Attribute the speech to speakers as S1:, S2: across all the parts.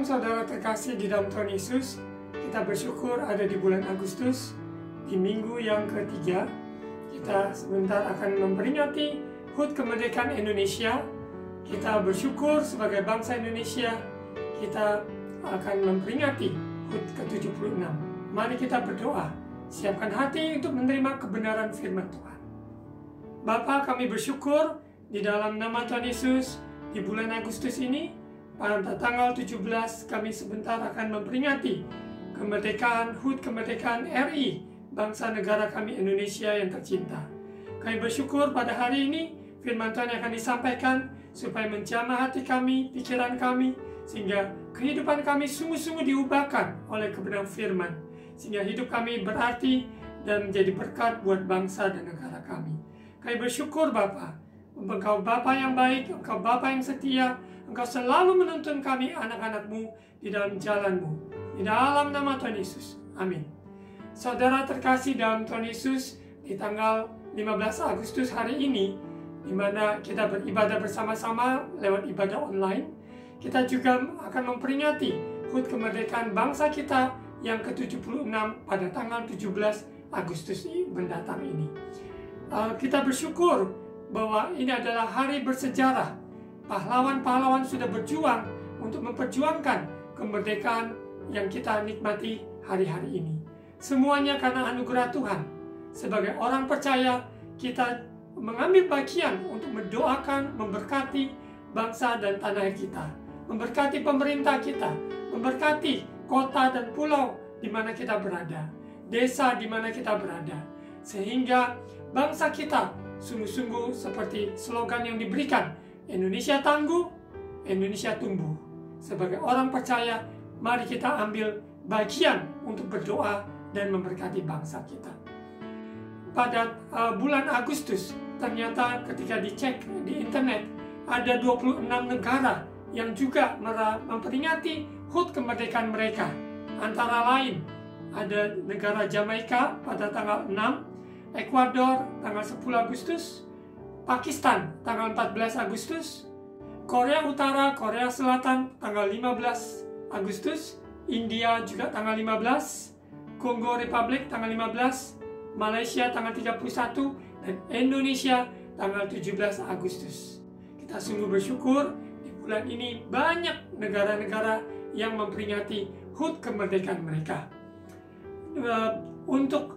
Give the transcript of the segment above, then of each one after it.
S1: saudara terkasih di dalam Tuhan Yesus. Kita bersyukur ada di bulan Agustus, di minggu yang ketiga. Kita sebentar akan memperingati HUT Kemerdekaan Indonesia. Kita bersyukur sebagai bangsa Indonesia, kita akan memperingati HUT ke-76. Mari kita berdoa, siapkan hati untuk menerima kebenaran firman Tuhan. Bapa, kami bersyukur di dalam nama Tuhan Yesus, di bulan Agustus ini, pada tanggal 17 kami sebentar akan memperingati kemerdekaan HUT Kemerdekaan RI, bangsa negara kami Indonesia yang tercinta. Kami bersyukur pada hari ini firman Tuhan yang akan disampaikan supaya menjamah hati kami, pikiran kami, sehingga kehidupan kami sungguh-sungguh diubahkan oleh kebenaran firman, sehingga hidup kami berarti dan menjadi berkat buat bangsa dan negara kami. Kami bersyukur Bapa, Engkau Bapa yang baik, Engkau Bapa yang setia, Engkau selalu menuntun kami anak-anak-Mu di dalam jalan-Mu. Di dalam nama Tuhan Yesus. Amin. Saudara terkasih dalam Tuhan Yesus, di tanggal 15 Agustus hari ini, di mana kita beribadah bersama-sama lewat ibadah online, kita juga akan memperingati HUT kemerdekaan bangsa kita yang ke-76 pada tanggal 17 Agustus mendatang ini. Kita bersyukur bahwa ini adalah hari bersejarah. Pahlawan-pahlawan sudah berjuang untuk memperjuangkan kemerdekaan yang kita nikmati hari-hari ini. Semuanya karena anugerah Tuhan. Sebagai orang percaya, kita mengambil bagian untuk mendoakan, memberkati bangsa dan tanah air kita, memberkati pemerintah kita, memberkati kota dan pulau di mana kita berada, desa di mana kita berada, sehingga bangsa kita sungguh-sungguh seperti slogan yang diberikan, Indonesia tangguh, Indonesia tumbuh. Sebagai orang percaya, mari kita ambil bagian untuk berdoa dan memberkati bangsa kita. Pada bulan Agustus, ternyata ketika dicek di internet, ada 26 negara yang juga memperingati HUT kemerdekaan mereka. Antara lain, ada negara Jamaika pada tanggal 6, Ekuador tanggal 10 Agustus, Pakistan tanggal 14 Agustus, Korea Utara, Korea Selatan tanggal 15 Agustus, India juga tanggal 15, Kongo Republik tanggal 15, Malaysia tanggal 31, dan Indonesia tanggal 17 Agustus. Kita sungguh bersyukur di bulan ini banyak negara-negara yang memperingati HUT kemerdekaan mereka. Untuk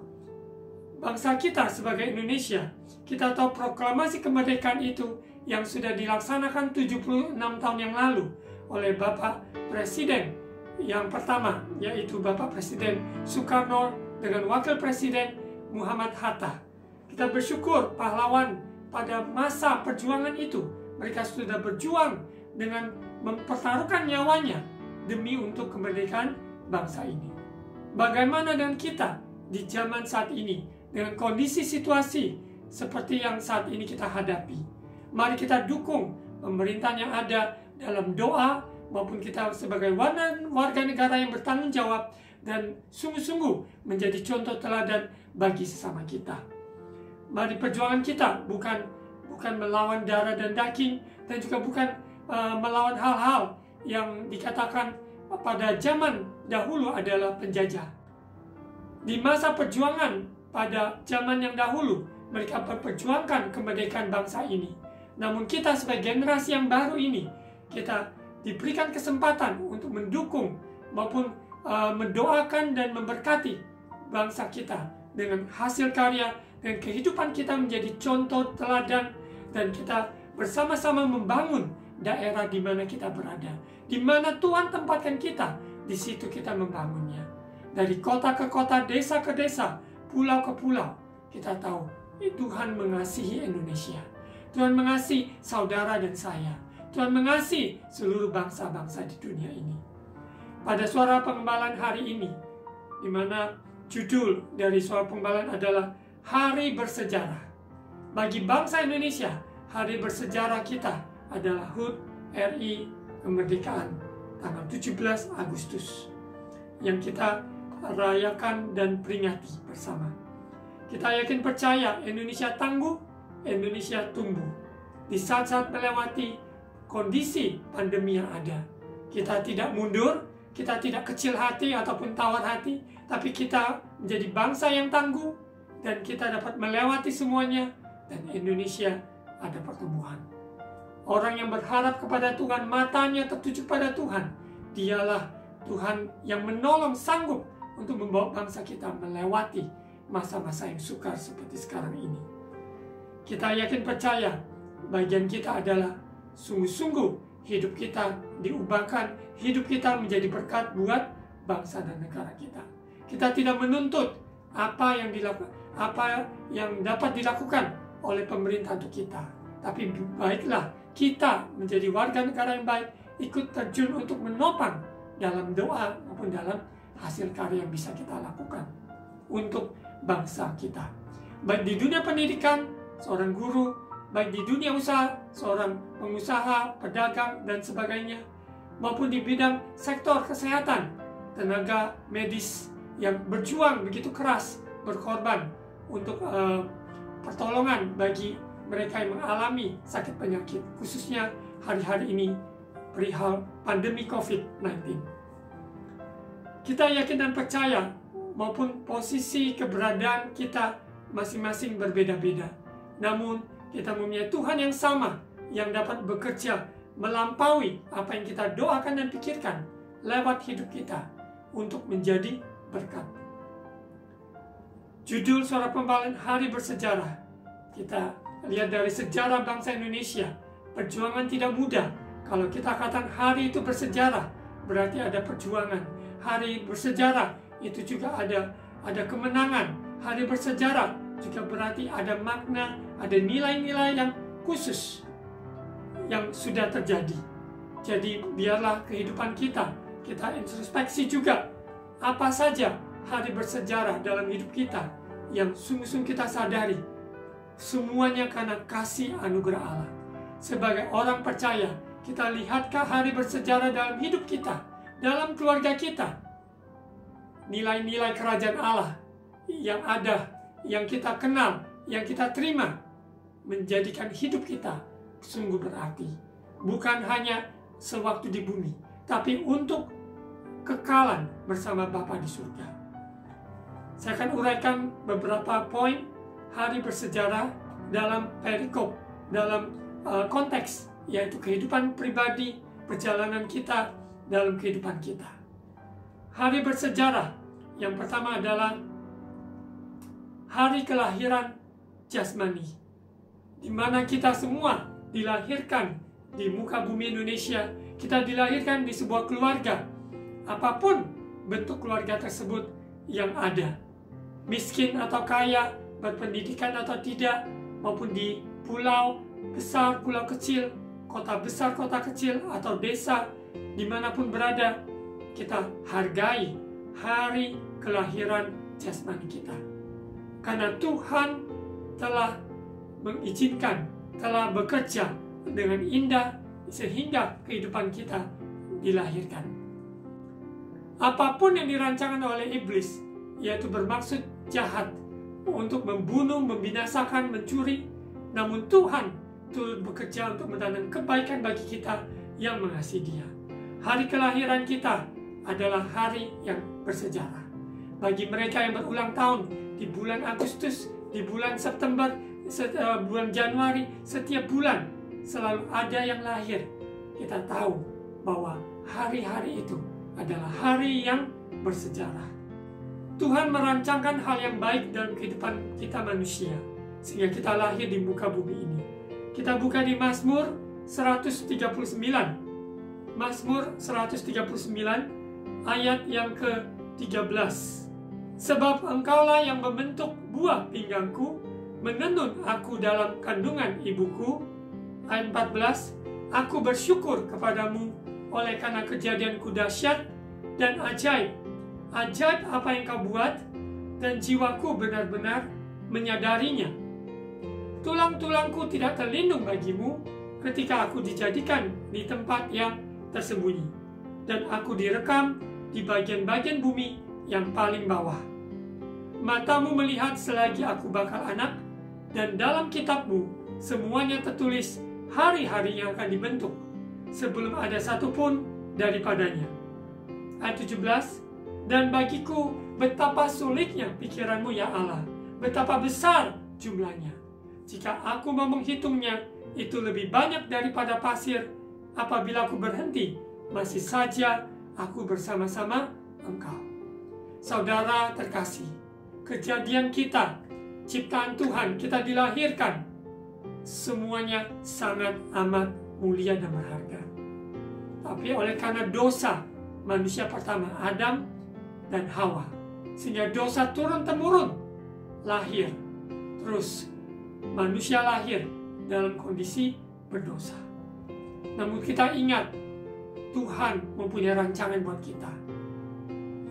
S1: bangsa kita sebagai Indonesia, kita tahu proklamasi kemerdekaan itu yang sudah dilaksanakan 76 tahun yang lalu oleh Bapak Presiden yang pertama, yaitu Bapak Presiden Soekarno dengan Wakil Presiden Muhammad Hatta. Kita bersyukur pahlawan pada masa perjuangan itu, mereka sudah berjuang dengan mempertaruhkan nyawanya demi untuk kemerdekaan bangsa ini. Bagaimana dengan kita di zaman saat ini, dengan kondisi situasi seperti yang saat ini kita hadapi? Mari kita dukung pemerintahan yang ada dalam doa, maupun kita sebagai warga negara yang bertanggung jawab dan sungguh-sungguh menjadi contoh teladan bagi sesama kita. Mari perjuangan kita bukan melawan darah dan daging, dan juga bukan melawan hal-hal yang dikatakan pada zaman dahulu adalah penjajah. Di masa perjuangan pada zaman yang dahulu, mereka memperjuangkan kemerdekaan bangsa ini. Namun kita sebagai generasi yang baru ini, kita diberikan kesempatan untuk mendukung maupun mendoakan dan memberkati bangsa kita dengan hasil karya dan kehidupan kita menjadi contoh teladan, dan kita bersama-sama membangun daerah di mana kita berada. Di mana Tuhan tempatkan kita, di situ kita membangunnya. Dari kota ke kota, desa ke desa, pulau ke pulau, kita tahu Tuhan mengasihi Indonesia. Tuhan mengasihi saudara dan saya. Tuhan mengasihi seluruh bangsa-bangsa di dunia ini. Pada Suara Pengembalaan hari ini, di mana judul dari Suara Pengembalaan adalah Hari Bersejarah. Bagi bangsa Indonesia, hari bersejarah kita adalah HUT RI kemerdekaan tanggal 17 Agustus yang kita rayakan dan peringati bersama. Kita yakin percaya Indonesia tangguh, Indonesia tumbuh. Di saat-saat melewati kondisi pandemi yang ada, Kita tidak mundur, kita tidak kecil hati ataupun tawar hati, tapi kita menjadi bangsa yang tangguh, dan kita dapat melewati semuanya, dan Indonesia ada pertumbuhan. Orang yang berharap kepada Tuhan, matanya tertuju pada Tuhan, dialah Tuhan yang menolong, sanggup untuk membawa bangsa kita melewati masa-masa yang sukar seperti sekarang ini. Kita yakin percaya, bagian kita adalah sungguh-sungguh hidup kita diubahkan, hidup kita menjadi berkat buat bangsa dan negara kita. Kita tidak menuntut apa yang dapat dilakukan oleh pemerintah untuk kita, tapi baiklah kita menjadi warga negara yang baik, ikut terjun untuk menopang dalam doa maupun dalam hasil karya yang bisa kita lakukan untuk bangsa kita. Baik di dunia pendidikan, seorang guru, baik di dunia usaha, seorang pengusaha, pedagang, dan sebagainya, maupun di bidang sektor kesehatan, tenaga medis yang berjuang begitu keras, berkorban untuk pertolongan bagi mereka yang mengalami sakit penyakit, khususnya hari-hari ini perihal pandemi COVID-19. Kita yakin dan percaya, maupun posisi keberadaan kita masing-masing berbeda-beda, namun kita mempunyai Tuhan yang sama, yang dapat bekerja melampaui apa yang kita doakan dan pikirkan lewat hidup kita untuk menjadi berkat. Judul Suara Pembawaan Hari Bersejarah, kita lihat dari sejarah bangsa Indonesia. Perjuangan tidak mudah. Kalau kita katakan hari itu bersejarah, berarti ada perjuangan. Hari bersejarah itu juga ada kemenangan. Hari bersejarah juga berarti ada makna, ada nilai-nilai yang khusus yang sudah terjadi. Jadi biarlah kehidupan kita introspeksi juga apa saja hari bersejarah dalam hidup kita yang sungguh-sungguh kita sadari. Semuanya karena kasih anugerah Allah. Sebagai orang percaya, kita lihatkah hari bersejarah dalam hidup kita, dalam keluarga kita, nilai-nilai kerajaan Allah yang ada, yang kita kenal, yang kita terima, menjadikan hidup kita sungguh berarti. Bukan hanya sewaktu di bumi, tapi untuk kekalan bersama Bapa di surga. Saya akan uraikan beberapa poin hari bersejarah dalam perikop, dalam konteks, yaitu kehidupan pribadi, perjalanan kita dalam kehidupan kita. Hari bersejarah yang pertama adalah hari kelahiran jasmani, di mana kita semua dilahirkan di muka bumi Indonesia. Kita dilahirkan di sebuah keluarga, apapun bentuk keluarga tersebut yang ada, miskin atau kaya, berpendidikan atau tidak, maupun di pulau besar, pulau kecil, kota besar, kota kecil, atau desa, dimanapun berada, kita hargai hari kelahiran jasmani kita. Karena Tuhan telah mengizinkan, telah bekerja dengan indah sehingga kehidupan kita dilahirkan. Apapun yang dirancangkan oleh iblis, yaitu bermaksud jahat untuk membunuh, membinasakan, mencuri, namun Tuhan turut bekerja untuk menanam kebaikan bagi kita yang mengasihi Dia. Hari kelahiran kita adalah hari yang bersejarah. Bagi mereka yang berulang tahun di bulan Agustus, di bulan September, bulan Januari, setiap bulan selalu ada yang lahir. Kita tahu bahwa hari-hari itu adalah hari yang bersejarah. Tuhan merancangkan hal yang baik dalam kehidupan kita manusia, sehingga kita lahir di muka bumi ini. Kita buka di Mazmur 139. Mazmur 139 ayat yang ke-13. Sebab Engkaulah yang membentuk buah pinggangku, menenun aku dalam kandungan ibuku. Ayat 14. Aku bersyukur kepadamu oleh karena kejadianku dahsyat dan ajaib. Ajaib apa yang kau buat, dan jiwaku benar-benar menyadarinya. Tulang-tulangku tidak terlindung bagimu ketika aku dijadikan di tempat yang tersembunyi, dan aku direkam di bagian-bagian bumi yang paling bawah. Matamu melihat selagi aku bakal anak, dan dalam kitabmu semuanya tertulis hari-hari yang akan dibentuk, sebelum ada satupun daripadanya. Ayat 17, dan bagiku betapa sulitnya pikiranmu ya Allah, betapa besar jumlahnya. Jika aku mau menghitungnya, itu lebih banyak daripada pasir. Apabila aku berhenti, masih saja aku bersama-sama Engkau. Saudara terkasih, kejadian kita, ciptaan Tuhan, kita dilahirkan, semuanya sangat amat mulia dan berharga. Tapi oleh karena dosa manusia pertama, Adam dan Hawa, sehingga dosa turun-temurun lahir. Terus manusia lahir dalam kondisi berdosa. Namun kita ingat, Tuhan mempunyai rancangan buat kita.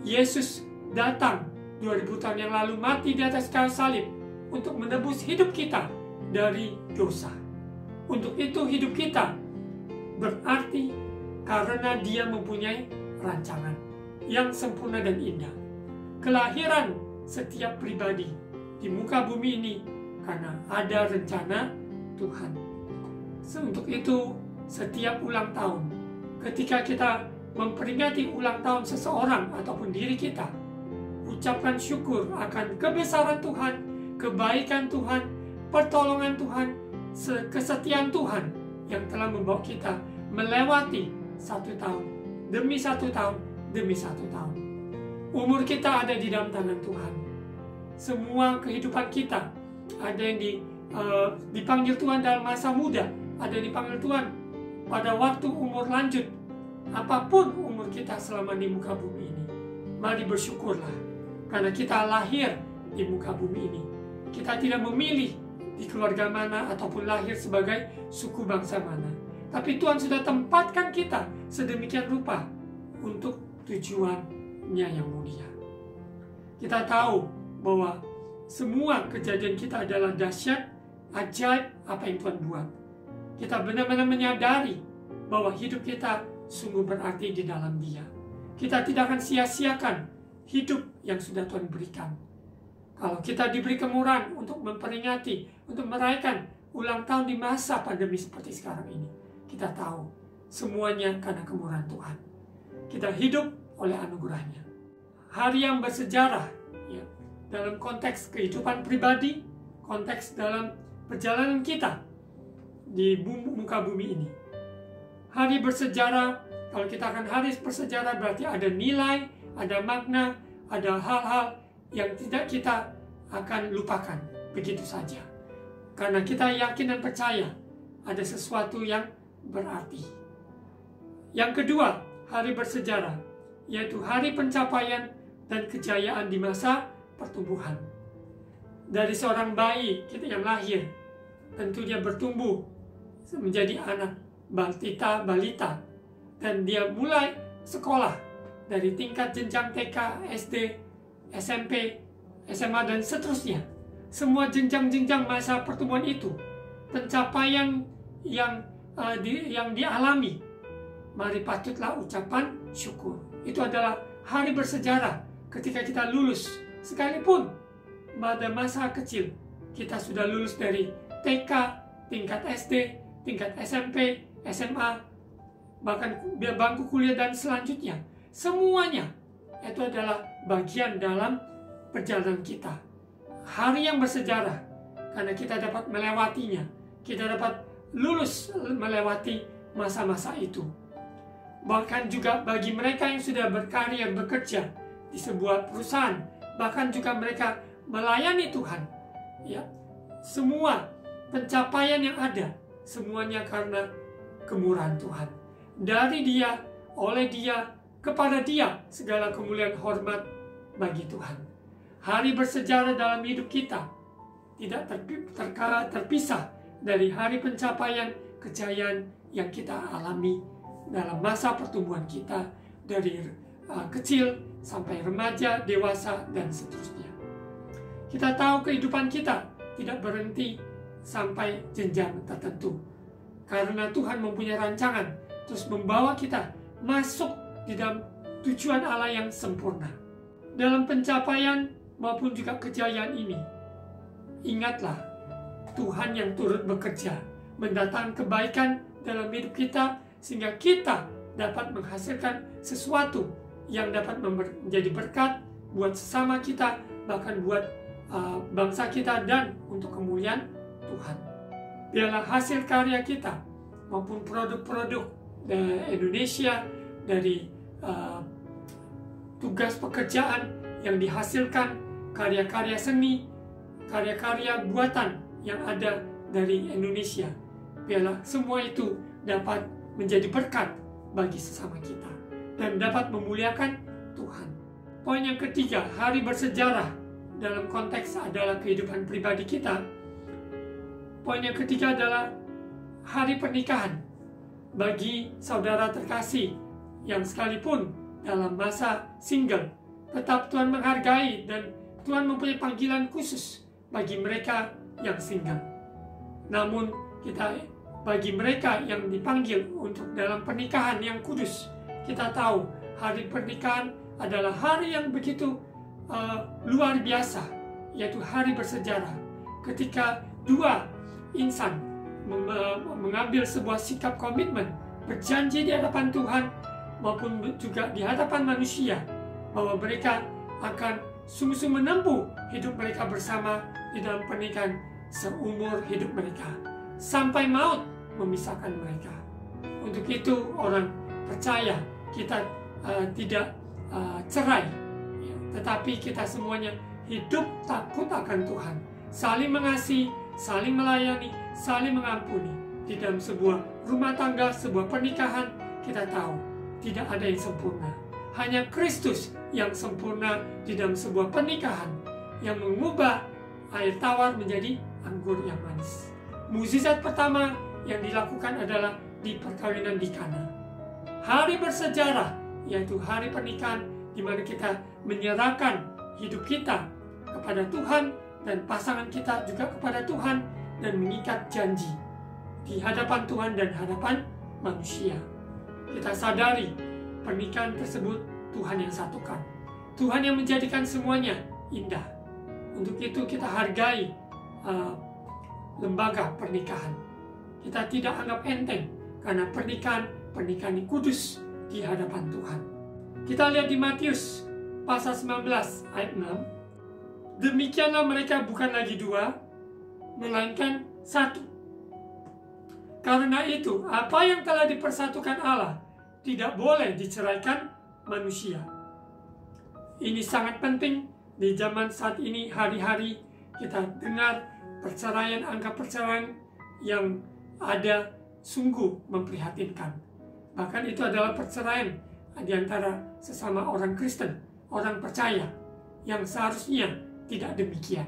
S1: Yesus datang 2000 tahun yang lalu, mati di atas kayu salib untuk menebus hidup kita dari dosa. Untuk itu hidup kita berarti karena Dia mempunyai rancangan yang sempurna dan indah. Kelahiran setiap pribadi di muka bumi ini karena ada rencana Tuhan. Untuk itu setiap ulang tahun, ketika kita memperingati ulang tahun seseorang ataupun diri kita, ucapkan syukur akan kebesaran Tuhan, kebaikan Tuhan, pertolongan Tuhan, kesetiaan Tuhan yang telah membawa kita melewati 1 tahun demi 1 tahun demi 1 tahun. Umur kita ada di dalam tangan Tuhan. Semua kehidupan kita, ada yang dipanggil Tuhan dalam masa muda, ada yang dipanggil Tuhan pada waktu umur lanjut. Apapun umur kita selama di muka bumi ini, mari bersyukurlah karena kita lahir di muka bumi ini. Kita tidak memilih di keluarga mana ataupun lahir sebagai suku bangsa mana, tapi Tuhan sudah tempatkan kita sedemikian rupa untuk tujuannya yang mulia. Kita tahu bahwa semua kejadian kita adalah dahsyat, ajaib apa yang Tuhan buat. Kita benar-benar menyadari bahwa hidup kita sungguh berarti di dalam Dia. Kita tidak akan sia-siakan hidup yang sudah Tuhan berikan. Kalau kita diberi kemurahan untuk memperingati, untuk merayakan ulang tahun di masa pandemi seperti sekarang ini, kita tahu semuanya karena kemurahan Tuhan. Kita hidup oleh anugerahnya. Hari yang bersejarah, ya, dalam konteks kehidupan pribadi, konteks dalam perjalanan kita di muka bumi ini. Hari bersejarah, kalau kita akan hari bersejarah berarti ada nilai, ada makna, ada hal-hal yang tidak kita akan lupakan begitu saja. Karena kita yakin dan percaya ada sesuatu yang berarti. Yang kedua, hari bersejarah, yaitu hari pencapaian dan kejayaan di masa pertumbuhan. Dari seorang bayi kita yang lahir, tentu dia bertumbuh menjadi anak balita, dan dia mulai sekolah dari tingkat jenjang TK, SD, SMP, SMA, dan seterusnya. Semua jenjang-jenjang masa pertumbuhan itu, pencapaian yang dialami, mari patutlah ucapan syukur. Itu adalah hari bersejarah ketika kita lulus, sekalipun pada masa kecil kita sudah lulus dari TK, tingkat SD, tingkat SMP, SMA, bahkan bangku kuliah dan selanjutnya. Semuanya itu adalah bagian dalam perjalanan kita. Hari yang bersejarah karena kita dapat melewatinya. Kita dapat lulus melewati masa-masa itu. Bahkan juga bagi mereka yang sudah berkarir, bekerja di sebuah perusahaan, bahkan juga mereka melayani Tuhan, ya, semua pencapaian yang ada semuanya karena kemurahan Tuhan. Dari Dia, oleh Dia, kepada Dia segala kemuliaan hormat bagi Tuhan. Hari bersejarah dalam hidup kita tidak terpisah dari hari pencapaian kejayaan yang kita alami dalam masa pertumbuhan kita dari kecil sampai remaja, dewasa, dan seterusnya. Kita tahu kehidupan kita tidak berhenti sampai jenjang tertentu. Karena Tuhan mempunyai rancangan terus membawa kita masuk di dalam tujuan Allah yang sempurna. Dalam pencapaian maupun juga kejayaan ini, ingatlah Tuhan yang turut bekerja mendatangkan kebaikan dalam hidup kita sehingga kita dapat menghasilkan sesuatu yang dapat menjadi berkat buat sesama kita, bahkan buat bangsa kita dan untuk kemuliaan Tuhan. Biarlah hasil karya kita maupun produk-produk dari Indonesia, dari tugas pekerjaan yang dihasilkan, karya-karya seni, karya-karya buatan yang ada dari Indonesia, biarlah semua itu dapat menjadi berkat bagi sesama kita dan dapat memuliakan Tuhan. Poin yang ketiga, hari bersejarah dalam konteks adalah kehidupan pribadi kita. Poin yang ketiga adalah hari pernikahan bagi saudara terkasih yang sekalipun dalam masa single, tetap Tuhan menghargai dan Tuhan mempunyai panggilan khusus bagi mereka yang single. Namun bagi mereka yang dipanggil untuk dalam pernikahan yang kudus, kita tahu hari pernikahan adalah hari yang begitu luar biasa, yaitu hari bersejarah, ketika dua insan mengambil sebuah sikap komitmen, berjanji di hadapan Tuhan maupun juga di hadapan manusia bahwa mereka akan sungguh-sungguh menempuh hidup mereka bersama di dalam pernikahan seumur hidup mereka, sampai maut memisahkan mereka. Untuk itu orang percaya kita tidak cerai, tetapi kita semuanya hidup takut akan Tuhan, saling mengasihi, saling melayani, saling mengampuni. Di dalam sebuah rumah tangga, sebuah pernikahan, kita tahu tidak ada yang sempurna. Hanya Kristus yang sempurna di dalam sebuah pernikahan, yang mengubah air tawar menjadi anggur yang manis. Mukjizat pertama yang dilakukan adalah di perkawinan di Kana. Hari bersejarah, yaitu hari pernikahan, di mana kita menyerahkan hidup kita kepada Tuhan dan pasangan kita juga kepada Tuhan, dan mengikat janji di hadapan Tuhan dan hadapan manusia. Kita sadari pernikahan tersebut Tuhan yang satukan, Tuhan yang menjadikan semuanya indah. Untuk itu kita hargai lembaga pernikahan. Kita tidak anggap enteng, karena pernikahan yang kudus di hadapan Tuhan. Kita lihat di Matius pasal 19 ayat 6. Demikianlah mereka bukan lagi dua, melainkan satu. Karena itu, apa yang telah dipersatukan Allah tidak boleh diceraikan manusia. Ini sangat penting di zaman saat ini. Hari-hari kita dengar perceraian, angka perceraian yang ada sungguh memprihatinkan. Bahkan itu adalah perceraian di antara sesama orang Kristen, orang percaya, yang seharusnya tidak demikian.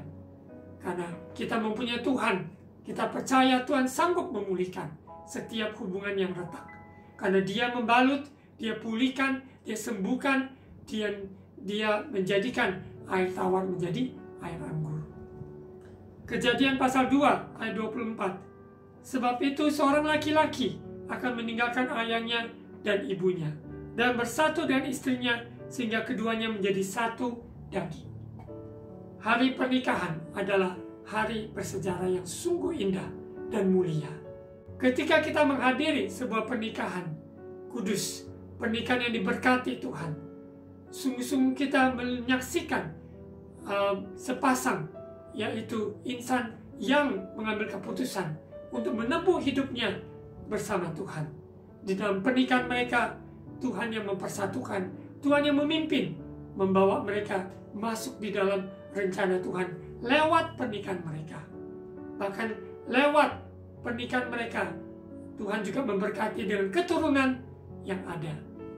S1: Karena kita mempunyai Tuhan, kita percaya Tuhan sanggup memulihkan setiap hubungan yang retak. Karena Dia membalut, Dia pulihkan, Dia sembuhkan, Dia menjadikan air tawar menjadi air anggur. Kejadian pasal 2 ayat 24. Sebab itu seorang laki-laki akan meninggalkan ayahnya dan ibunya dan bersatu dengan istrinya, sehingga keduanya menjadi satu daging. Hari pernikahan adalah hari bersejarah yang sungguh indah dan mulia. Ketika kita menghadiri sebuah pernikahan kudus, pernikahan yang diberkati Tuhan, sungguh-sungguh kita menyaksikan sepasang, yaitu insan yang mengambil keputusan untuk menempuh hidupnya bersama Tuhan. Di dalam pernikahan mereka, Tuhan yang mempersatukan, Tuhan yang memimpin, membawa mereka masuk di dalam rencana Tuhan lewat pernikahan mereka. Bahkan lewat pernikahan mereka, Tuhan juga memberkati dengan keturunan yang ada.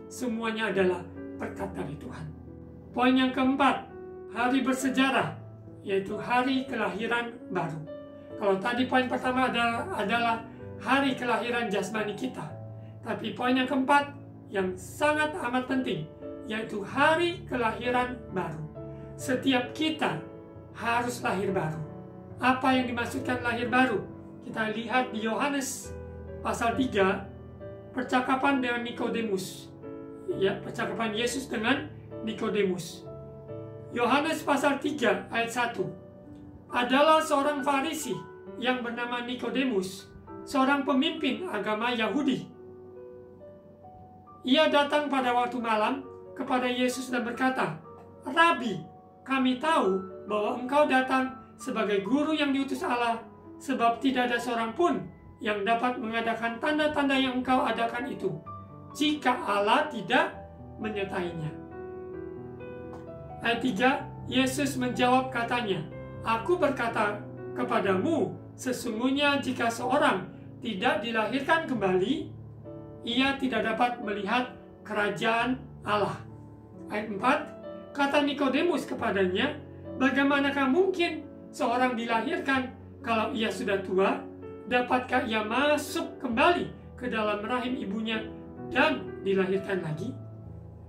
S1: Semuanya adalah berkat dari Tuhan. Poin yang keempat, hari bersejarah, yaitu hari kelahiran baru. Kalau tadi poin pertama adalah hari kelahiran jasmani kita, tapi poin yang keempat yang sangat amat penting, yaitu hari kelahiran baru. Setiap kita harus lahir baru. Apa yang dimaksudkan lahir baru? Kita lihat di Yohanes pasal 3, percakapan dengan Nikodemus. Ya, percakapan Yesus dengan Nikodemus. Yohanes pasal 3 ayat 1. Adalah seorang Farisi yang bernama Nikodemus, seorang pemimpin agama Yahudi. Ia datang pada waktu malam kepada Yesus dan berkata, "Rabi, kami tahu bahwa engkau datang sebagai guru yang diutus Allah, sebab tidak ada seorang pun yang dapat mengadakan tanda-tanda yang engkau adakan itu, jika Allah tidak menyertainya." Ayat 3, Yesus menjawab katanya, "Aku berkata kepadamu, sesungguhnya jika seorang tidak dilahirkan kembali, ia tidak dapat melihat kerajaan Allah." Ayat 4, kata Nikodemus kepadanya, "Bagaimanakah mungkin seorang dilahirkan kalau ia sudah tua? Dapatkah ia masuk kembali ke dalam rahim ibunya dan dilahirkan lagi?"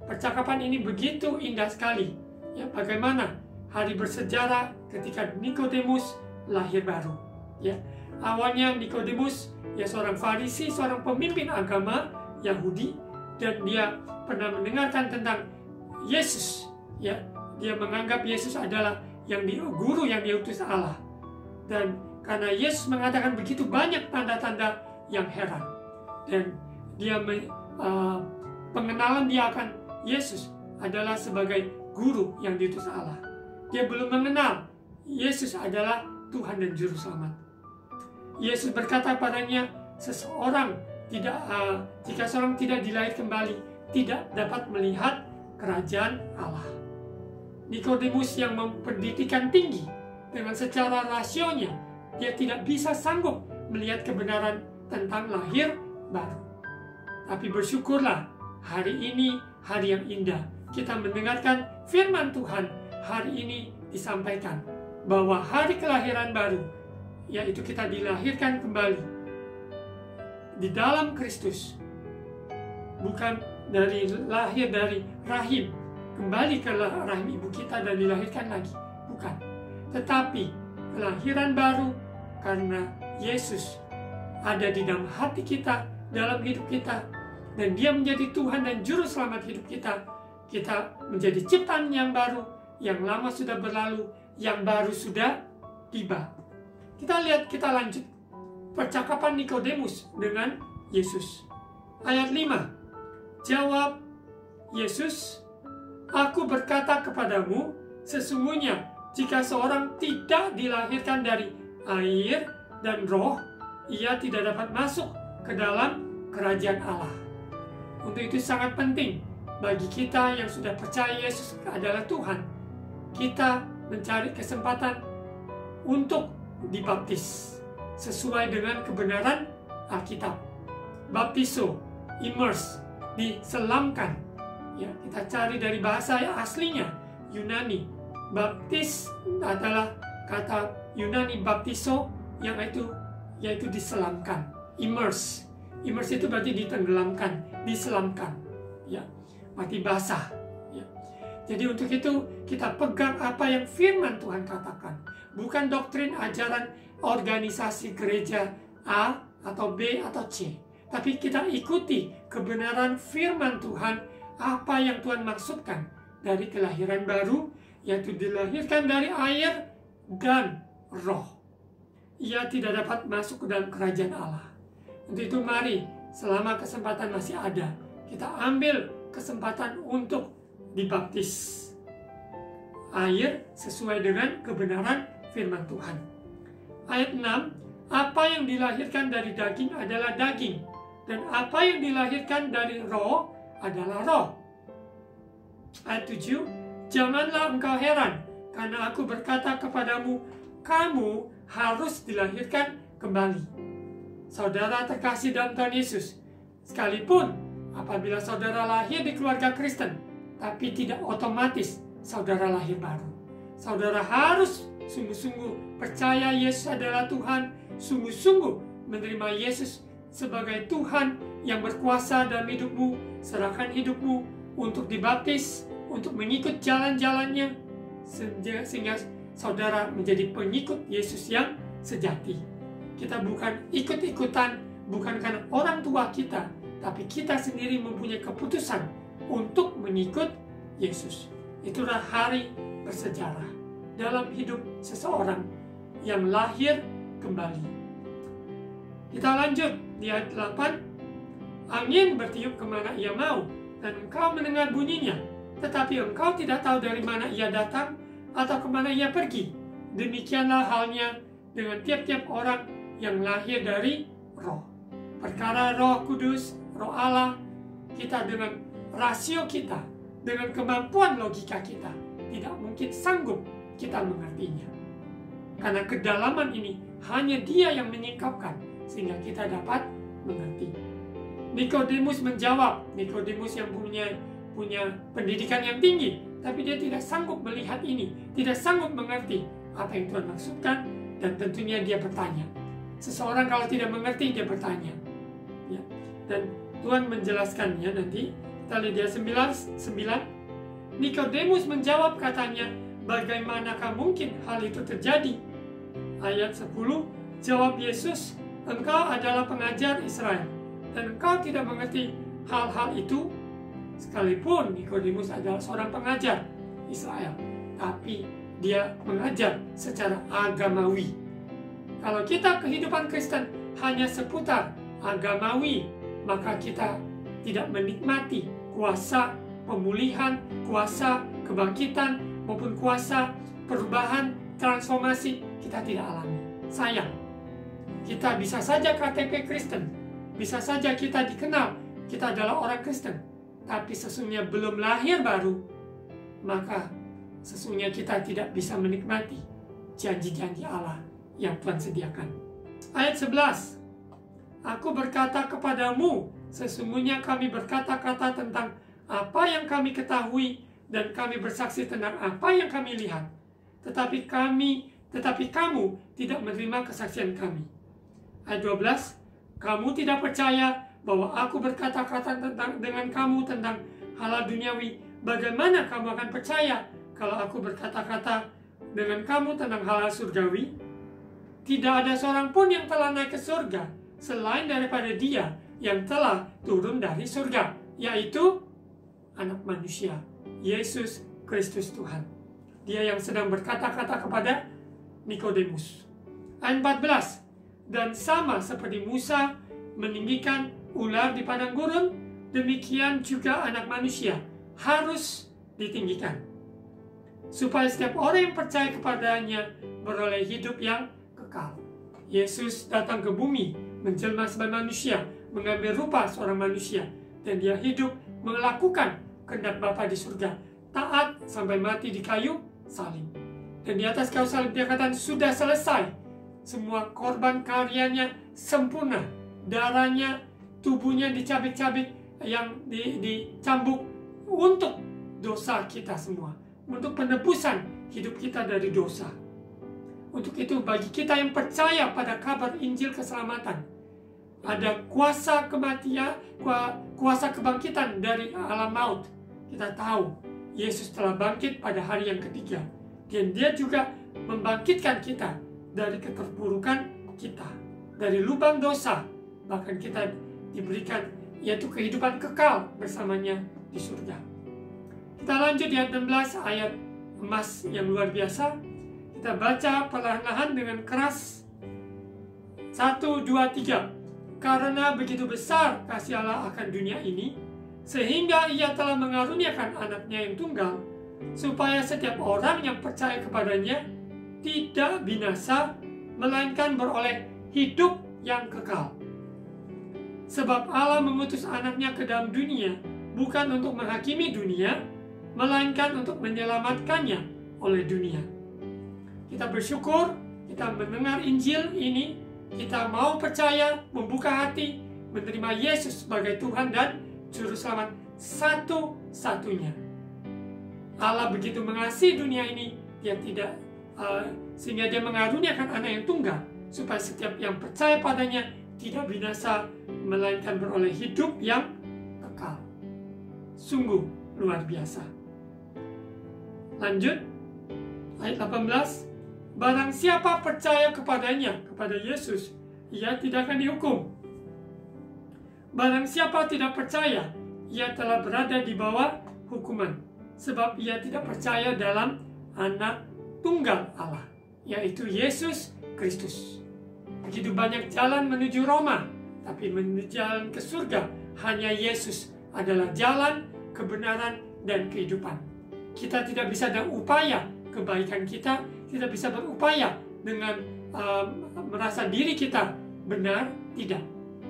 S1: Percakapan ini begitu indah sekali. Ya, bagaimana hari bersejarah ketika Nikodemus lahir baru. Ya, awalnya Nikodemus ya seorang Farisi, seorang pemimpin agama Yahudi, dan dia pernah mendengarkan tentang Yesus. Ya, dia menganggap Yesus adalah guru yang diutus Allah. Dan karena Yesus mengatakan begitu banyak tanda-tanda yang heran, dan dia pengenalan dia akan Yesus adalah sebagai guru yang diutus Allah. Dia belum mengenal Yesus adalah Tuhan dan Juru Selamat. Yesus berkata padanya, jika seorang tidak dilahir kembali, tidak dapat melihat kerajaan Allah. Nikodemus yang mempendidikan tinggi, dengan secara rasionya, dia tidak bisa sanggup melihat kebenaran tentang lahir baru. Tapi bersyukurlah, hari ini hari yang indah. Kita mendengarkan firman Tuhan hari ini disampaikan bahwa hari kelahiran baru, yaitu kita dilahirkan kembali di dalam Kristus, bukan lahir dari rahim, kembali ke rahim ibu kita dan dilahirkan lagi, bukan. Tetapi kelahiran baru karena Yesus ada di dalam hati kita, dalam hidup kita, dan dia menjadi Tuhan dan Juru Selamat hidup kita. Kita menjadi ciptaan yang baru, yang lama sudah berlalu, yang baru sudah tiba. Kita lanjut percakapan Nikodemus dengan Yesus. Ayat 5, jawab Yesus, "Aku berkata kepadamu, sesungguhnya jika seorang tidak dilahirkan dari air dan roh, ia tidak dapat masuk ke dalam kerajaan Allah." Untuk itu sangat penting bagi kita yang sudah percaya Yesus adalah Tuhan, kita mencari kesempatan untuk dibaptis sesuai dengan kebenaran Alkitab. Baptizo, immerse, diselamkan. Ya, kita cari dari bahasa yang aslinya Yunani. Baptis adalah kata Yunani baptizo yang yaitu diselamkan. Immerse itu berarti ditenggelamkan, diselamkan. Ya, mati basah. Ya. Jadi untuk itu kita pegang apa yang firman Tuhan katakan, bukan doktrin ajaran organisasi gereja A atau B atau C, tapi kita ikuti kebenaran firman Tuhan, apa yang Tuhan maksudkan dari kelahiran baru, yaitu dilahirkan dari air dan roh. Ia tidak dapat masuk ke dalam kerajaan Allah. Untuk itu mari, selama kesempatan masih ada, kita ambil kesempatan untuk dibaptis air sesuai dengan kebenaran firman Tuhan. Ayat 6, apa yang dilahirkan dari daging adalah daging, dan apa yang dilahirkan dari roh adalah roh. Ayat 7, janganlah engkau heran, karena aku berkata kepadamu, kamu harus dilahirkan kembali. Saudara terkasih dalam Tuhan Yesus, sekalipun apabila saudara lahir di keluarga Kristen, tapi tidak otomatis saudara lahir baru. Saudara harus sungguh-sungguh percaya Yesus adalah Tuhan, sungguh-sungguh menerima Yesus sebagai Tuhan yang berkuasa dalam hidupmu, serahkan hidupmu untuk dibaptis, untuk mengikut jalan-jalannya, sehingga saudara menjadi pengikut Yesus yang sejati. Kita bukan ikut-ikutan, bukan karena orang tua kita, tapi kita sendiri mempunyai keputusan untuk mengikut Yesus. Itulah hari bersejarah dalam hidup seseorang yang lahir kembali. Kita lanjut di ayat 8. Angin bertiup kemana ia mau, dan engkau mendengar bunyinya, tetapi engkau tidak tahu dari mana ia datang atau kemana ia pergi. Demikianlah halnya dengan tiap-tiap orang yang lahir dari roh. Perkara Roh Kudus, Roh Allah, kita dengan rasio kita, dengan kemampuan logika kita, tidak mungkin sanggup kita mengertinya. Karena kedalaman ini hanya Dia yang menyingkapkan, sehingga kita dapat mengerti. Nikodemus menjawab, Nikodemus yang punya pendidikan yang tinggi, tapi dia tidak sanggup melihat ini, tidak sanggup mengerti apa yang Tuhan maksudkan, dan tentunya dia bertanya. Seseorang kalau tidak mengerti, dia bertanya. Ya. Dan Tuhan menjelaskannya nanti. Kita lihat dia 9. Nikodemus menjawab, katanya, bagaimanakah mungkin hal itu terjadi? Ayat 10, jawab Yesus, engkau adalah pengajar Israel, dan engkau tidak mengerti hal-hal itu, sekalipun Nikodemus adalah seorang pengajar Israel, tapi dia mengajar secara agamawi. Kalau kita kehidupan Kristen hanya seputar agamawi, maka kita tidak menikmati kuasa pemulihan, kuasa kebangkitan, maupun kuasa perubahan, transformasi, kita tidak alami. Sayang, kita bisa saja KTP Kristen, bisa saja kita dikenal, kita adalah orang Kristen, tapi sesungguhnya belum lahir baru, maka sesungguhnya kita tidak bisa menikmati janji-janji Allah yang Tuhan sediakan. Ayat 11, aku berkata kepadamu, sesungguhnya kami berkata-kata tentang apa yang kami ketahui, dan kami bersaksi tentang apa yang kami lihat, tetapi kamu tidak menerima kesaksian kami. Ayat 12, kamu tidak percaya bahwa aku berkata-kata dengan kamu tentang hal duniawi. Bagaimana kamu akan percaya kalau aku berkata-kata dengan kamu tentang hal surgawi? Tidak ada seorang pun yang telah naik ke surga selain daripada Dia yang telah turun dari surga, yaitu Anak Manusia, Yesus Kristus Tuhan. Dia yang sedang berkata-kata kepada Nikodemus. Ayat 14, dan sama seperti Musa meninggikan ular di padang gurun, demikian juga Anak Manusia harus ditinggikan, supaya setiap orang yang percaya kepadanya beroleh hidup yang kekal. Yesus datang ke bumi, menjelma sebagai manusia, mengambil rupa seorang manusia, dan Dia hidup melakukan kehendak Bapa di surga, taat sampai mati di kayu salib. Dan di atas kayu salib Dia katakan, sudah selesai. Semua korban karyanya sempurna. Darahnya, tubuhnya dicabik-cabik, yang dicambuk untuk dosa kita semua, untuk penebusan hidup kita dari dosa. Untuk itu bagi kita yang percaya pada kabar Injil keselamatan, ada kuasa kematian, kuasa kebangkitan dari alam maut. Kita tahu Yesus telah bangkit pada hari yang ketiga, dan Dia juga membangkitkan kita dari keterpurukan kita, dari lubang dosa. Bahkan kita diberikan yaitu kehidupan kekal bersamanya di surga. Kita lanjut di ayat 16, ayat emas yang luar biasa. Kita baca perlahan-lahan dengan keras. 1, 2, 3. Karena begitu besar kasih Allah akan dunia ini, sehingga Ia telah mengaruniakan anaknya yang tunggal, supaya setiap orang yang percaya kepadanya tidak binasa, melainkan beroleh hidup yang kekal. Sebab Allah mengutus anaknya ke dalam dunia, bukan untuk menghakimi dunia, melainkan untuk menyelamatkannya oleh dunia. Kita bersyukur, kita mendengar Injil ini, kita mau percaya, membuka hati, menerima Yesus sebagai Tuhan dan Juru Selamat satu-satunya. Allah begitu mengasihi dunia ini, sehingga Dia mengaruniakan anak yang tunggal, supaya setiap yang percaya padanya tidak binasa, melainkan beroleh hidup yang kekal. Sungguh luar biasa. Lanjut, ayat 18. Barang siapa percaya kepadanya, kepada Yesus, ia tidak akan dihukum. Barang siapa tidak percaya, ia telah berada di bawah hukuman, sebab ia tidak percaya dalam anak tunggal Allah, yaitu Yesus Kristus. Begitu banyak jalan menuju Roma, tapi menuju jalan ke surga Hanya Yesus adalah jalan, kebenaran, dan kehidupan. Kita tidak bisa dengan upaya kebaikan kita, tidak bisa berupaya dengan merasa diri kita benar, tidak.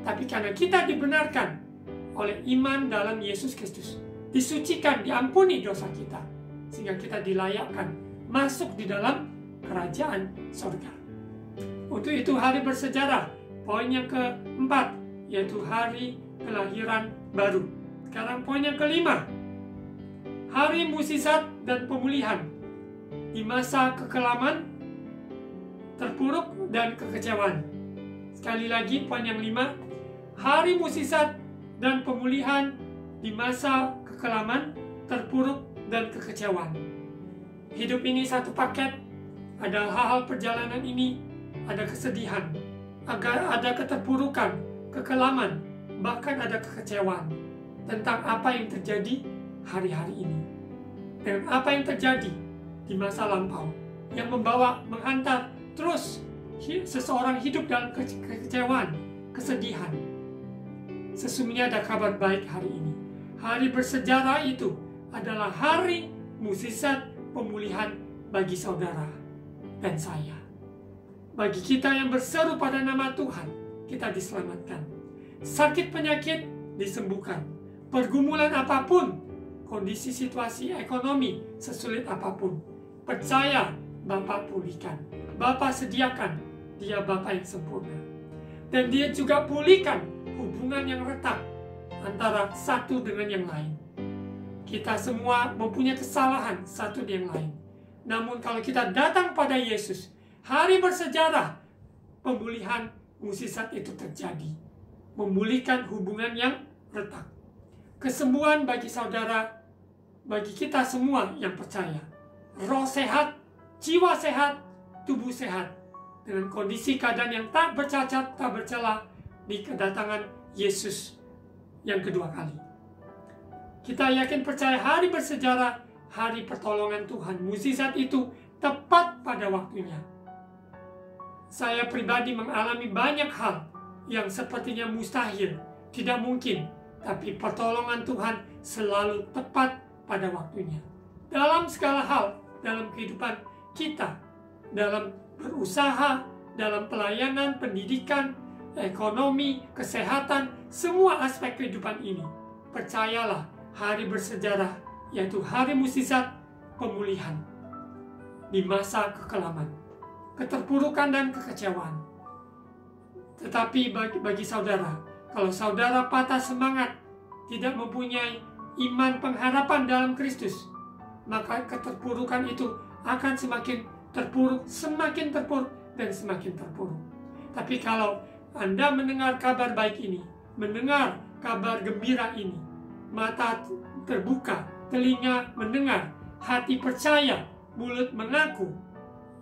S1: Tapi karena kita dibenarkan oleh iman dalam Yesus Kristus, disucikan, diampuni dosa kita, sehingga kita dilayakkan masuk di dalam kerajaan surga. Untuk itu hari bersejarah, poin yang keempat, yaitu hari kelahiran baru. Sekarang poin yang kelima, hari mukjizat dan pemulihan di masa kekelaman, terpuruk, dan kekecewaan. Sekali lagi poin yang 5, hari mukjizat dan pemulihan di masa kekelaman, terpuruk, dan kekecewaan. Hidup ini satu paket. Ada hal-hal perjalanan ini, ada kesedihan, ada keterpurukan, kekelaman, bahkan ada kekecewaan tentang apa yang terjadi hari-hari ini, dengan apa yang terjadi di masa lampau, yang menghantar terus seseorang hidup dalam kekecewaan, kesedihan. Sesungguhnya ada kabar baik hari ini. Hari bersejarah itu adalah hari mukjizat pemulihan bagi saudara dan saya. Bagi kita yang berseru pada nama Tuhan, kita diselamatkan. Sakit penyakit disembuhkan. Pergumulan apapun, kondisi situasi ekonomi sesulit apapun, percaya Bapa pulihkan. Bapa sediakan, Dia Bapa yang sempurna. Dan Dia juga pulihkan hubungan yang retak antara satu dengan yang lain. Kita semua mempunyai kesalahan satu dengan yang lain. Namun kalau kita datang pada Yesus, hari bersejarah, pemulihan mukjizat itu terjadi. Memulihkan hubungan yang retak. Kesembuhan bagi saudara, bagi kita semua yang percaya. Roh sehat, jiwa sehat, tubuh sehat. Dengan kondisi keadaan yang tak bercacat, tak bercela di kedatangan Yesus yang kedua kali. Kita yakin percaya hari bersejarah, hari pertolongan Tuhan, mukjizat itu tepat pada waktunya. Saya pribadi mengalami banyak hal yang sepertinya mustahil, tidak mungkin, tapi pertolongan Tuhan selalu tepat pada waktunya. Dalam segala hal, dalam kehidupan kita, dalam berusaha, dalam pelayanan, pendidikan, ekonomi, kesehatan, semua aspek kehidupan ini, percayalah, hari bersejarah, yaitu hari mukjizat pemulihan di masa kekelaman, keterpurukan dan kekecewaan. Tetapi bagi saudara, kalau saudara patah semangat, tidak mempunyai iman pengharapan dalam Kristus, maka keterpurukan itu akan semakin terpuruk, dan semakin terpuruk. Tapi kalau Anda mendengar kabar baik ini, mendengar kabar gembira ini, mata terbuka, telinga mendengar, hati percaya, mulut mengaku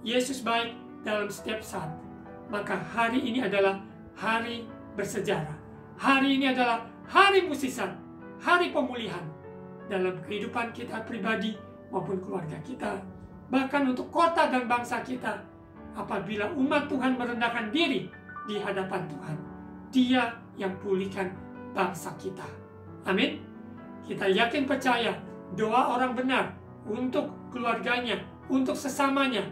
S1: Yesus baik dalam setiap saat, maka hari ini adalah hari bersejarah. Hari ini adalah hari mukjizat, hari pemulihan dalam kehidupan kita pribadi maupun keluarga kita, bahkan untuk kota dan bangsa kita. Apabila umat Tuhan merendahkan diri di hadapan Tuhan, Dia yang pulihkan bangsa kita. Amin. Kita yakin percaya doa orang benar untuk keluarganya, untuk sesamanya,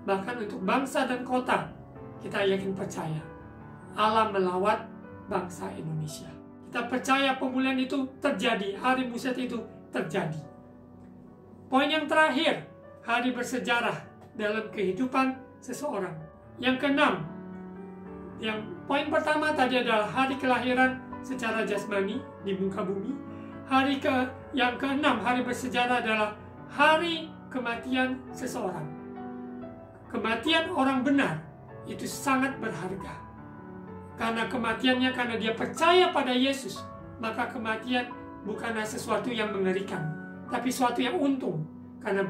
S1: bahkan untuk bangsa dan kota. Kita yakin percaya Allah melawat bangsa Indonesia. Kita percaya pemulihan itu terjadi, hari mukjizat itu terjadi. Poin yang terakhir, hari bersejarah dalam kehidupan seseorang. Yang keenam, yang poin pertama tadi adalah hari kelahiran secara jasmani di muka bumi. Yang keenam, hari bersejarah adalah hari kematian seseorang. Kematian orang benar itu sangat berharga. Karena kematiannya, karena dia percaya pada Yesus, maka kematian bukanlah sesuatu yang mengerikan, tapi sesuatu yang untung, karena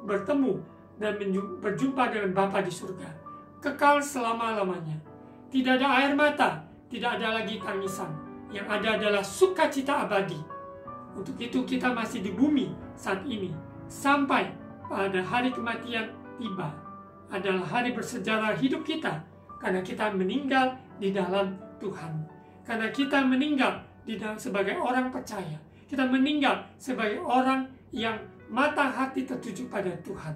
S1: bertemu dan berjumpa dengan Bapa di surga, kekal selama-lamanya. Tidak ada air mata, tidak ada lagi tangisan, yang ada adalah sukacita abadi. Untuk itu kita masih di bumi saat ini, sampai pada hari kematian tiba. Adalah hari bersejarah hidup kita, karena kita meninggal di dalam Tuhan. Karena kita meninggal sebagai orang percaya. Kita meninggal sebagai orang yang mata hati tertuju pada Tuhan.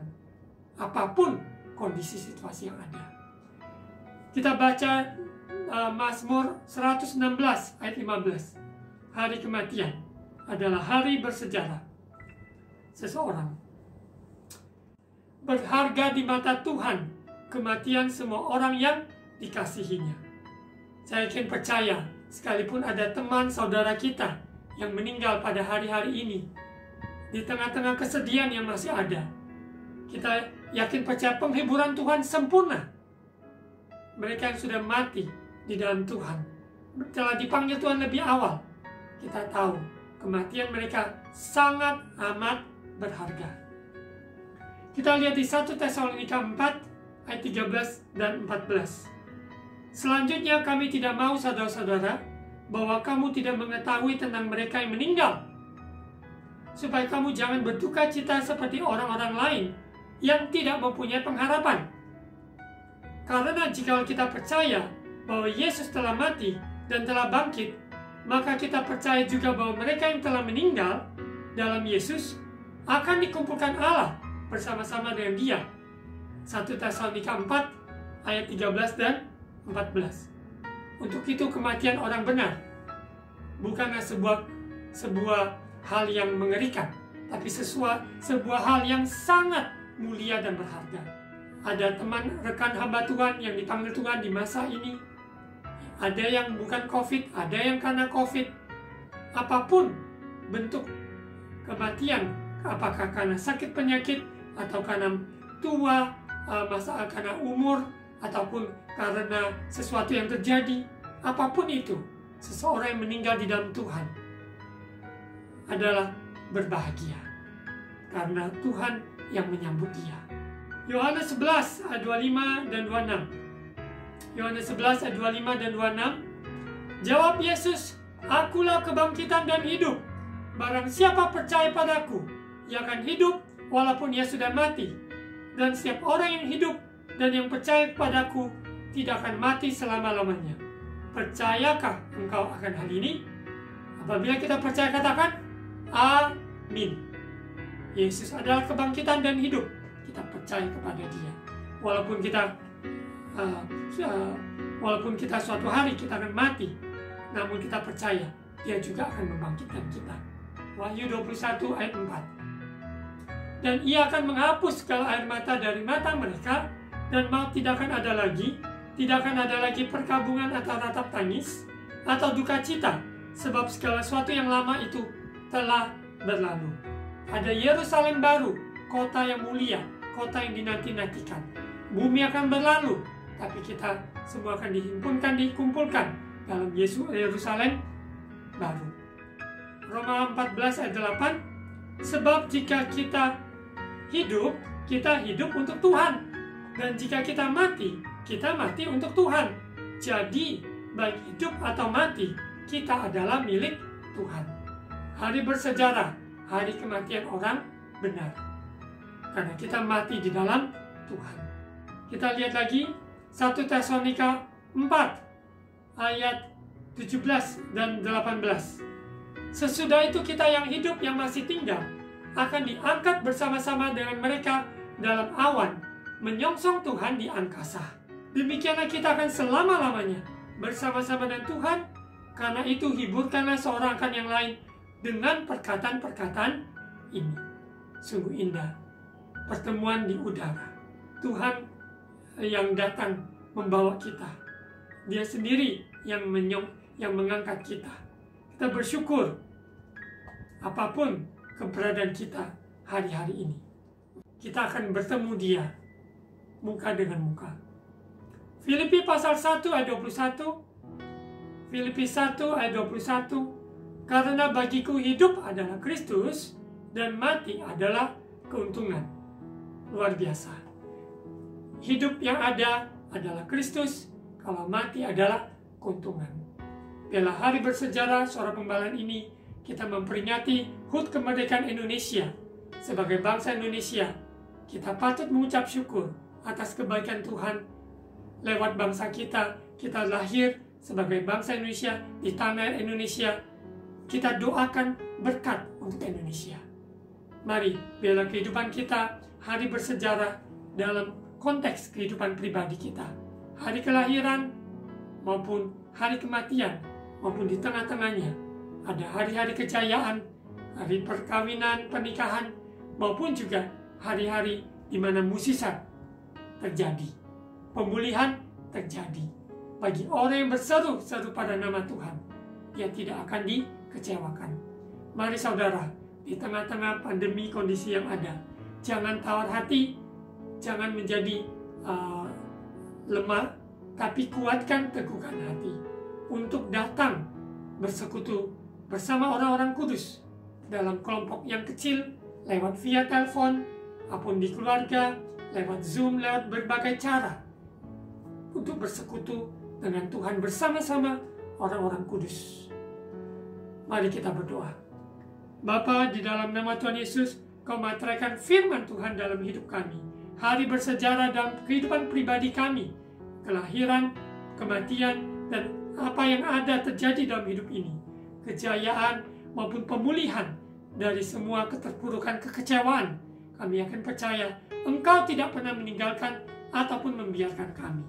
S1: Apapun kondisi situasi yang ada. Kita baca Mazmur 116 ayat 15. Hari kematian adalah hari bersejarah seseorang. Berharga di mata Tuhan kematian semua orang yang dikasihinya. Saya yakin percaya, sekalipun ada teman saudara kita yang meninggal pada hari-hari ini, di tengah-tengah kesedihan yang masih ada, kita yakin percaya penghiburan Tuhan sempurna. Mereka yang sudah mati di dalam Tuhan, telah dipanggil Tuhan lebih awal, kita tahu kematian mereka sangat amat berharga. Kita lihat di 1 Tesalonika 4 ayat 13 dan 14. Selanjutnya kami tidak mau saudara-saudara bahwa kamu tidak mengetahui tentang mereka yang meninggal, supaya kamu jangan berduka cita seperti orang-orang lain yang tidak mempunyai pengharapan. Karena jika kita percaya bahwa Yesus telah mati dan telah bangkit, maka kita percaya juga bahwa mereka yang telah meninggal dalam Yesus akan dikumpulkan Allah bersama-sama dengan Dia. 1 Tesalonika 4 ayat 13 dan 14. Untuk itu kematian orang benar bukanlah sebuah hal yang mengerikan, tapi sebuah hal yang sangat mulia dan berharga. Ada teman rekan hamba Tuhan yang dipanggil Tuhan di masa ini. Ada yang bukan COVID, ada yang karena COVID. Apapun bentuk kematian, apakah karena sakit penyakit, atau karena tua, karena umur, ataupun karena sesuatu yang terjadi, apapun itu, seseorang yang meninggal di dalam Tuhan adalah berbahagia, karena Tuhan yang menyambut dia. Yohanes 11 ayat 25 dan 26. Yohanes 11 ayat 25 dan 26. Jawab Yesus, "Akulah kebangkitan dan hidup. Barang siapa percaya padaku, ia akan hidup walaupun ia sudah mati. Dan setiap orang yang hidup dan yang percaya padaku tidak akan mati selama-lamanya." Percayakah engkau akan hal ini? Apabila kita percaya, katakan amin. Yesus adalah kebangkitan dan hidup. Kita percaya kepada Dia. Walaupun kita suatu hari kita akan mati, namun kita percaya Dia juga akan membangkitkan kita. Wahyu 21 ayat 4. Dan Ia akan menghapus segala air mata dari mata mereka, dan maut tidak akan ada lagi. Tidak akan ada lagi perkabungan atau ratap tangis atau duka cita, sebab segala sesuatu yang lama itu telah berlalu. Ada Yerusalem baru, kota yang mulia, kota yang dinanti-nantikan. Bumi akan berlalu, tapi kita semua akan dikumpulkan dalam Yerusalem baru. Roma 14 ayat 8. Sebab jika kita hidup untuk Tuhan. Dan jika kita mati untuk Tuhan. Jadi, baik hidup atau mati, kita adalah milik Tuhan. Hari bersejarah, hari kematian orang benar. Karena kita mati di dalam Tuhan. Kita lihat lagi 1 Tesalonika 4 ayat 17 dan 18. Sesudah itu kita yang hidup yang masih tinggal akan diangkat bersama-sama dengan mereka dalam awan, menyongsong Tuhan di angkasa. Demikianlah kita akan selama-lamanya bersama-sama dengan Tuhan. Karena itu hiburkanlah seorang akan yang lain dengan perkataan-perkataan ini. Sungguh indah pertemuan di udara. Tuhan yang datang membawa kita. Dia sendiri yang mengangkat kita. Kita bersyukur apapun keberadaan kita hari-hari ini. Kita akan bertemu Dia muka dengan muka. Filipi pasal 1 ayat 21. Filipi 1 ayat 21. Karena bagiku hidup adalah Kristus dan mati adalah keuntungan. Luar biasa. Hidup yang ada adalah Kristus, kalau mati adalah keuntungan. Bila hari bersejarah suara pembalasan ini, kita memperingati HUT kemerdekaan Indonesia. Sebagai bangsa Indonesia, kita patut mengucap syukur atas kebaikan Tuhan. Lewat bangsa kita lahir sebagai bangsa Indonesia di tanah Indonesia, kita doakan berkat untuk Indonesia. Mari, biarlah kehidupan kita hari bersejarah dalam konteks kehidupan pribadi kita. Hari kelahiran maupun hari kematian, maupun di tengah-tengahnya. Ada hari-hari kejayaan, hari perkawinan, pernikahan, maupun juga hari-hari di mana musisat terjadi. Pemulihan terjadi. Bagi orang yang berseru-seru pada nama Tuhan, dia tidak akan dikecewakan. Mari saudara, di tengah-tengah pandemi kondisi yang ada, jangan tawar hati, jangan menjadi lemah, tapi kuatkan, teguhkan hati untuk datang bersekutu bersama orang-orang kudus dalam kelompok yang kecil, lewat via telepon, apun di keluarga, lewat Zoom, lewat berbagai cara, untuk bersekutu dengan Tuhan bersama-sama orang-orang kudus. Mari kita berdoa. Bapa, di dalam nama Tuhan Yesus, Kau materaikan firman Tuhan dalam hidup kami. Hari bersejarah dalam kehidupan pribadi kami, kelahiran, kematian, dan apa yang ada terjadi dalam hidup ini. Kejayaan maupun pemulihan dari semua keterpurukan, kekecewaan. Kami akan percaya Engkau tidak pernah meninggalkan ataupun membiarkan kami.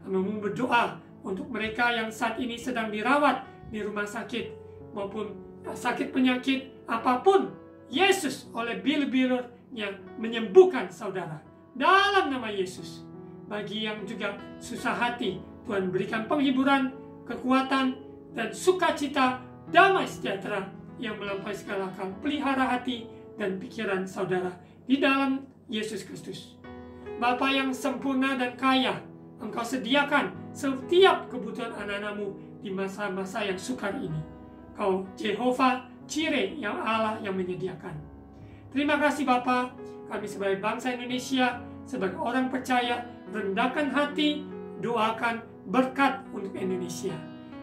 S1: Kami berdoa untuk mereka yang saat ini sedang dirawat di rumah sakit maupun sakit penyakit apapun. Yesus oleh bilur-bilurnya menyembuhkan saudara. Dalam nama Yesus. Bagi yang juga susah hati, Tuhan berikan penghiburan, kekuatan, dan sukacita, damai sejahtera yang melampaui segala akal. Pelihara hati dan pikiran saudara di dalam Yesus Kristus. Bapa yang sempurna dan kaya, Engkau sediakan setiap kebutuhan anak-anak-Mu di masa-masa yang sukar ini. Kau Jehovah Jireh, yang Allah yang menyediakan. Terima kasih Bapa, kami sebagai bangsa Indonesia, sebagai orang percaya, rendahkan hati, doakan berkat untuk Indonesia.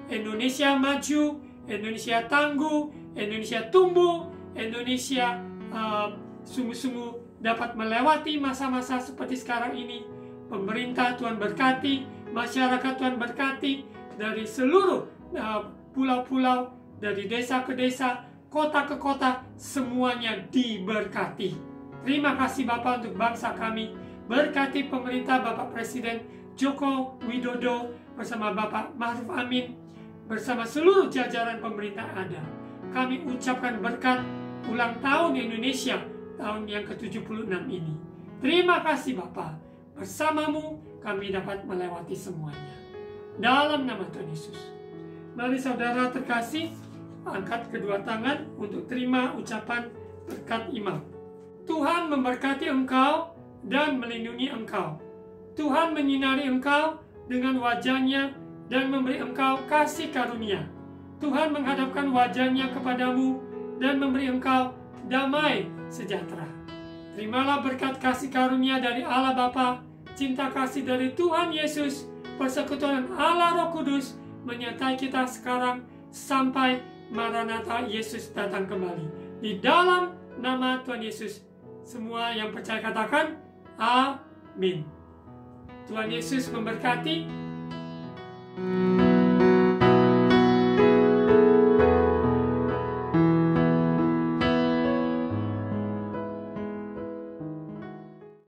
S1: Indonesia maju, Indonesia tangguh, Indonesia tumbuh, Indonesia sungguh-sungguh dapat melewati masa-masa seperti sekarang ini. Pemerintah Tuhan berkati, masyarakat Tuhan berkati, dari seluruh pulau-pulau, dari desa ke desa, kota ke kota, semuanya diberkati. Terima kasih Bapak untuk bangsa kami. Berkati pemerintah Bapak Presiden Joko Widodo bersama Bapak Ma'ruf Amin, bersama seluruh jajaran pemerintah ada. Kami ucapkan berkat ulang tahun Indonesia tahun yang ke-76 ini. Terima kasih Bapak. Bersamamu kami dapat melewati semuanya. Dalam nama Tuhan Yesus. Mari saudara terkasih, angkat kedua tangan untuk terima ucapan berkat imam. Tuhan memberkati engkau dan melindungi engkau. Tuhan menyinari engkau dengan wajah-Nya dan memberi engkau kasih karunia. Tuhan menghadapkan wajah-Nya kepadamu dan memberi engkau damai sejahtera. Terimalah berkat kasih karunia dari Allah Bapa, cinta kasih dari Tuhan Yesus, persekutuan Allah Roh Kudus menyertai kita sekarang sampai Maranatha Yesus datang kembali. Di dalam nama Tuhan Yesus, semua yang percaya katakan amin. Tuhan Yesus memberkati.